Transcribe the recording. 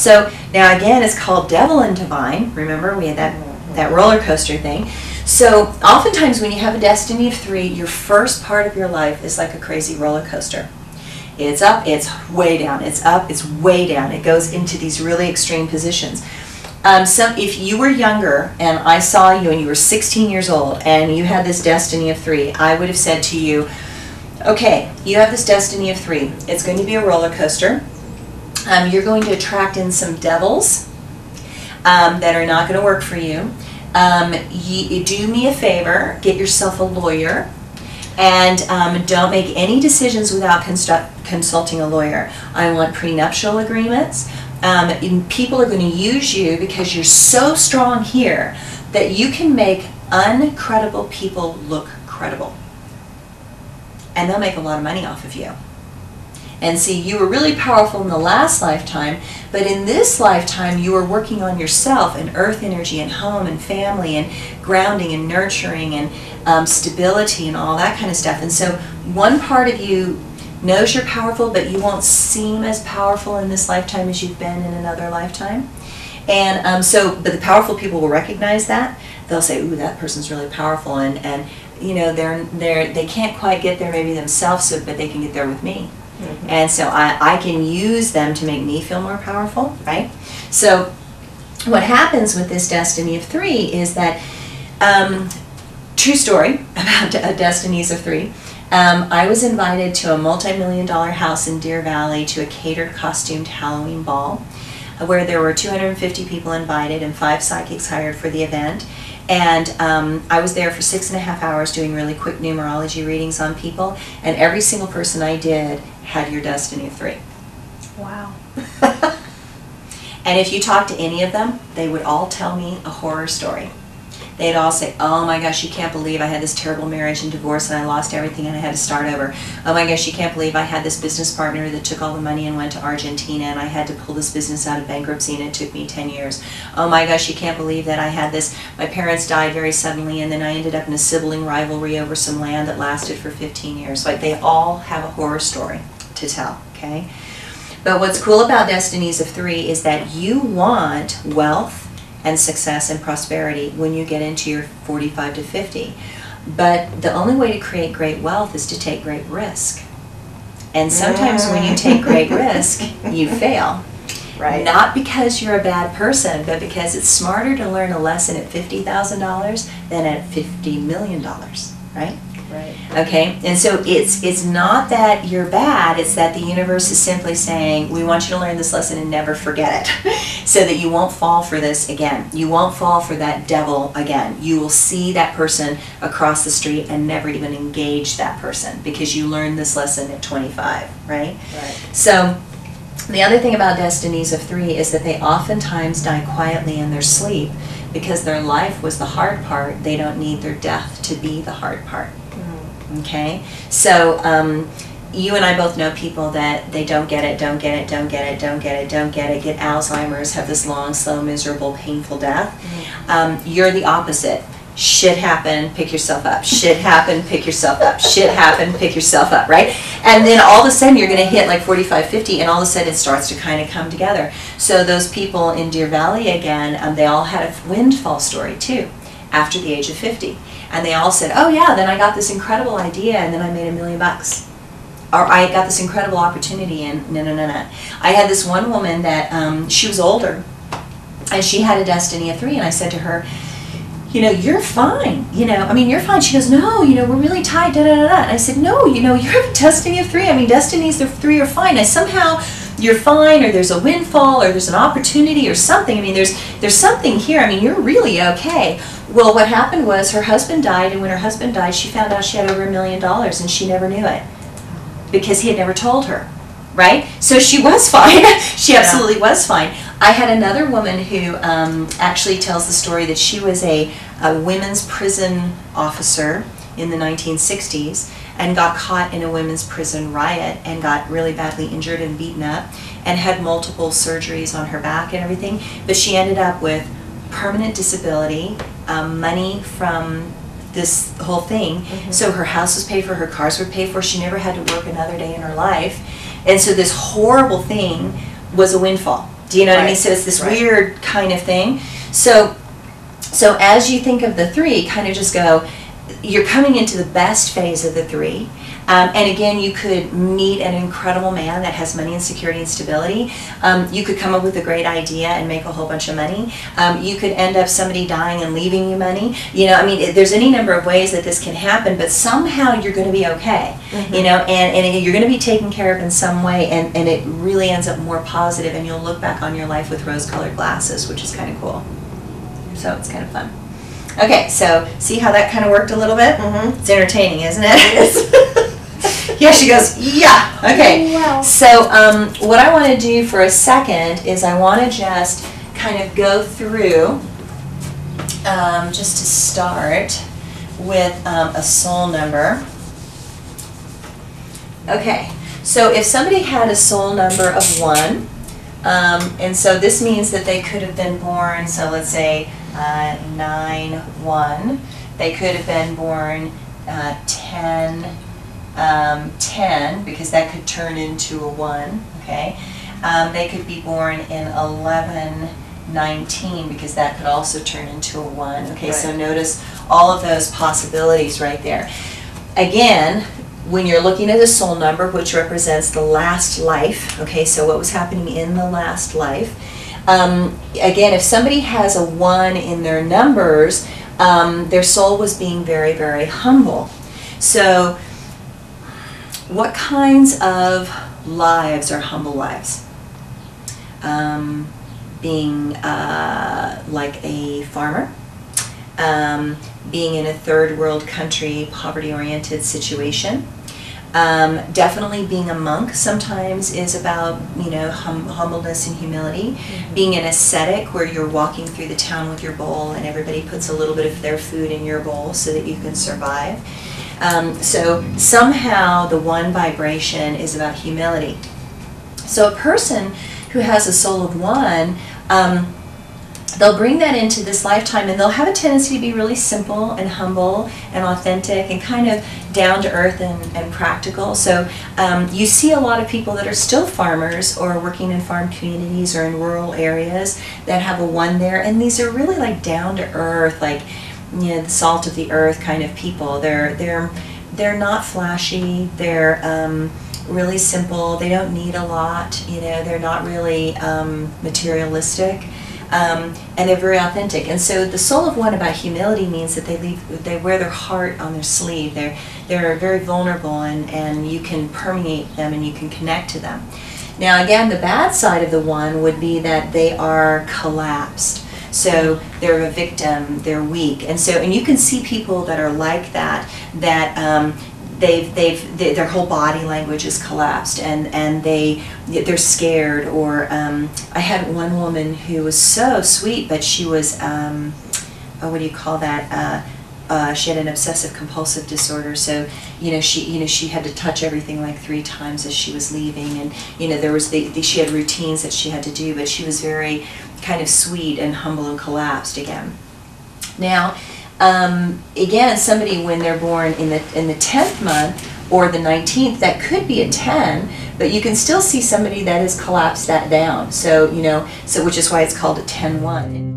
So now again, it's called devil and divine. Remember, we had that roller coaster thing. So oftentimes when you have a destiny of 3, your first part of your life is like a crazy roller coaster. It's up, it's way down, it's up, it's way down. It goes into these really extreme positions. If you were younger and I saw you and you were 16 years old and you had this destiny of 3, I would have said to you, okay, you have this destiny of 3. It's going to be a roller coaster. You're going to attract in some devils that are not going to work for you. Do me a favor, get yourself a lawyer, and don't make any decisions without consulting a lawyer. I want prenuptial agreements. People are going to use you because you're so strong here that you can make uncredible people look credible. And they'll make a lot of money off of you. And see, you were really powerful in the last lifetime, but in this lifetime you were working on yourself and earth energy and home and family and grounding and nurturing and stability and all that kind of stuff. And so one part of you knows you're powerful, but you won't seem as powerful in this lifetime as you've been in another lifetime. And but the powerful people will recognize that. They'll say, ooh, that person's really powerful, and you know, they can't quite get there maybe themselves, but they can get there with me. Mm-hmm. And so I can use them to make me feel more powerful, right? So what happens with this destiny of 3 is that, true story about destinies of 3, I was invited to a multi-million-dollar house in Deer Valley to a catered costumed Halloween ball where there were 250 people invited and 5 psychics hired for the event. And I was there for 6.5 hours doing really quick numerology readings on people, and every single person I did had your destiny of 3. Wow. And if you talk to any of them, they would all tell me a horror story. They'd all say, oh my gosh, you can't believe I had this terrible marriage and divorce and I lost everything and I had to start over. Oh my gosh, you can't believe I had this business partner that took all the money and went to Argentina and I had to pull this business out of bankruptcy and it took me 10 years. Oh my gosh, you can't believe that I had this, my parents died very suddenly and then I ended up in a sibling rivalry over some land that lasted for 15 years. Like, they all have a horror story to tell, okay? But what's cool about destinies of 3 is that you want wealth and success and prosperity when you get into your 45 to 50. But the only way to create great wealth is to take great risk. And sometimes when you take great risk, you fail. Right. Not because you're a bad person, but because it's smarter to learn a lesson at $50,000 than at $50 million, right? Right. Okay, and so it's not that you're bad, it's that the universe is simply saying, we want you to learn this lesson and never forget it, so that you won't fall for this again. You won't fall for that devil again. You will see that person across the street and never even engage that person because you learned this lesson at 25, right? Right. So the other thing about destinies of 3 is that they oftentimes die quietly in their sleep because their life was the hard part. They don't need their death to be the hard part. Okay, so you and I both know people that they don't get it, get Alzheimer's, have this long, slow, miserable, painful death. You're the opposite. Shit happened, pick yourself up. Shit happened, pick yourself up. Shit happened, pick yourself up, right? And then all of a sudden you're going to hit like 45, 50, and all of a sudden it starts to kind of come together. So those people in Deer Valley again, they all had a windfall story too, after the age of 50. And they all said, oh yeah, then I got this incredible idea and then I made $1 million. Or I got this incredible opportunity and no. I had this one woman that, she was older and she had a destiny of 3, and I said to her, you know, you're fine, you know, I mean, you're fine. She goes, no, you know, we're really tight, And I said, no, you know, you have a destiny of 3. I mean, destinies of 3 are fine. And somehow you're fine, or there's a windfall, or there's an opportunity or something. I mean, there's something here. I mean, you're really okay. Well, what happened was her husband died, and when her husband died, she found out she had over $1 million, and she never knew it because he had never told her, right? So she was fine. She absolutely was fine. I had another woman who actually tells the story that she was a women's prison officer in the 1960s and got caught in a women's prison riot and got really badly injured and beaten up and had multiple surgeries on her back and everything, but she ended up with permanent disability, money from this whole thing. So her house was paid for, her cars were paid for, she never had to work another day in her life. And so this horrible thing was a windfall. Do you know what I mean? So it's this weird kind of thing. So as you think of the 3, kind of just go, you're coming into the best phase of the 3. And again, you could meet an incredible man that has money and security and stability. You could come up with a great idea and make a whole bunch of money. You could end up somebody dying and leaving you money. You know, I mean, there's any number of ways that this can happen, but somehow you're going to be okay. You know, and you're going to be taken care of in some way, and it really ends up more positive, and you'll look back on your life with rose-colored glasses, which is kind of cool. So it's kind of fun. Okay, so see how that kind of worked a little bit? It's entertaining, isn't it? Yeah, she goes, yeah. Okay, wow. So what I want to do for a second is I want to just kind of go through, just to start with a soul number. Okay, so if somebody had a soul number of 1, and so this means that they could have been born, so let's say 9-1, they could have been born 10, 10, because that could turn into a 1, okay? They could be born in 11-19, because that could also turn into a 1, okay? So notice all of those possibilities right there. Again, when you're looking at a soul number, which represents the last life, okay, so what was happening in the last life, again, if somebody has a 1 in their numbers, their soul was being very, very humble. So what kinds of lives are humble lives? Being like a farmer, being in a third world country, poverty-oriented situation. Definitely being a monk sometimes is about, you know, humbleness and humility. Being an ascetic, where you're walking through the town with your bowl and everybody puts a little bit of their food in your bowl so that you can survive. So somehow the 1 vibration is about humility. So a person who has a soul of 1, they'll bring that into this lifetime, and they'll have a tendency to be really simple and humble and authentic and kind of down to earth and practical. So you see a lot of people that are still farmers or working in farm communities or in rural areas that have a 1 there, and these are really like down to earth, like, you know, the salt of the earth kind of people. They're not flashy. They're really simple. They don't need a lot. You know, they're not really materialistic, and they're very authentic. And so the soul of 1 about humility means that they wear their heart on their sleeve. They're very vulnerable, and you can permeate them and you can connect to them. Now again, the bad side of the 1 would be that they are collapsed. So they're a victim, they're weak, and you can see people that are like that, their whole body language is collapsed, and they're scared. Or I had one woman who was so sweet, but she was what do you call that? She had an obsessive compulsive disorder, so she had to touch everything like 3 times as she was leaving, and there was she had routines that she had to do, but she was very kind of sweet and humble and collapsed again. Now, again, somebody when they're born in the 10th month or the 19th, that could be a 10, but you can still see somebody that has collapsed that down. So so which is why it's called a 10-1.